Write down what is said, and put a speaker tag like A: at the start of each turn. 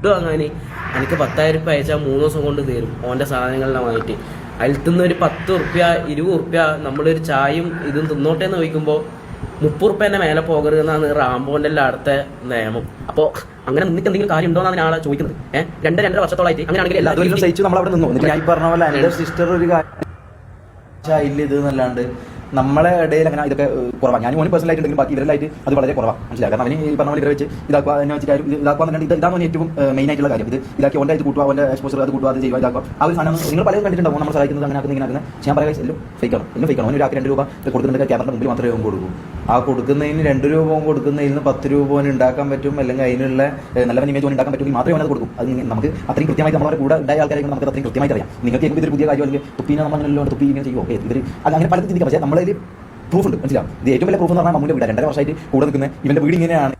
A: Food വാങ്ങാൻ എനിക്ക് 10,000 രൂപ അയച്ചാൽ 3 ദിവസം കൊണ്ട് തീരും ഓൻ്റെ സാധനങ്ങളെല്ലാം വാങ്ങിയിട്ട്. അതിൽ നിന്ന് ഒരു 10 റുപ്യ 20 റുപ്യ നമ്മളൊരു ചായയും ഇതും തിന്നോട്ടെ എന്ന് ചോദിക്കുമ്പോൾ 30 റുപ്യേൻ്റെ മേലെ പോകരുതെന്നാണ് റാംബോൻ്റെ എല്ലാം അടുത്ത നിയമം. അപ്പോൾ അങ്ങനെ നിനക്ക് എന്തെങ്കിലും കാര്യം ഉണ്ടോ എന്നാണ് ആളെ ചോദിക്കുന്നത്. 2-2.5 വർഷത്തോളമായിട്ട് അങ്ങനെയാണെങ്കിൽ എല്ലാവരും
B: സഹിച്ചു നമ്മൾ അവിടെ നിന്നു. ഞാൻ പറഞ്ഞ പോലെ എൻ്റെ സിസ്റ്റർ ഒരു കാര്യം ഇത് എന്നല്ലാണ്ട് നമ്മളെ ഇടയിൽ അങ്ങനെ ഇതൊക്കെ കുറവാണ്. ഞാൻ ഓന് പേഴ്സണലായിട്ടുണ്ടെങ്കിലും ബാക്കി ഇവരെല്ലായിട്ട് അത് വളരെ കുറവാണ്. മനസ്സിലായി. കാരണം അവന് ഈ പറഞ്ഞ പോലെ ഇവരെ വെച്ച് ഇതാക്കുക എന്നെ വെച്ചിട്ട് ഇതാക്കുക ഇതാണ് ഏറ്റവും മെയിൻ ആയിട്ടുള്ള കാര്യം. ഇത് ഇതാക്കി ഓൻ്റെ ഇത് കൂട്ടുക, ഓൻ്റെ എക്സ്പോസർ അത് കൂട്ടുക, അത് ചെയ്യുക, ഇതാക്കുക. ആ ഒരു സാധനം നിങ്ങൾ പലരും കണ്ടിട്ടുണ്ടാവും. നമ്മൾ സഹായിക്കുന്നത് അങ്ങനെ ആക്കുന്നത് ഇങ്ങനെ ആക്കുന്നത്. ഞാൻ പറയാം എല്ലാം ഫേക്കാണ്, എല്ലാം ഫേക്കാണ്. ഓന് ഒരാൾക്ക് 2 രൂപ കൊടുക്കുന്നുണ്ട്, ക്യാമറയുടെ മുമ്പിൽ മാത്രമേ ഓൻ കൊടുക്കൂ. ആ കൊടുക്കുന്നതിന് 2 രൂപ കൊടുക്കുന്നതിൽ 10 രൂപ ഓന് ഉണ്ടാക്കാൻ പറ്റും, അല്ലെങ്കിൽ അതിനുള്ള നല്ല ഇമേജ് ഓൻ ഉണ്ടാക്കാൻ പറ്റുമെങ്കിൽ മാത്രമേ ഓനത് കൊടുക്കും. അത് നമുക്ക് അത്രയും കൃത്യമായിട്ട് നമ്മളെ കൂടെ ഉണ്ടായ ആൾക്കാരെ നമുക്ക് അത്രയും കൃത്യമായിട്ട് അറിയാം. നിങ്ങൾക്ക് ഇതൊരു പുതിയ കാര്യം, അല്ലെങ്കിൽ തുപ്പീനെ നമ്മൾ അങ്ങനെയല്ലോ തുപ്പി ഇങ്ങനെ ചെയ്യുമോ ഇവർ അങ്ങനെ പലതും ചിന്തിക്കാം. പക്ഷേ നമ്മളതിൽ പ്രൂഫ് ഉണ്ട്. മനസ്സിലാവും. ഇത് ഏറ്റവും വലിയ പ്രൂഫ് എന്ന് പറഞ്ഞാൽ മമ്മൂൻ്റെ വീട് 2.5 വർഷമായിട്ട് കൂടെ നിൽക്കുന്നത്. ഇവൻ്റെ വീട് ഇങ്ങനെയാണ്.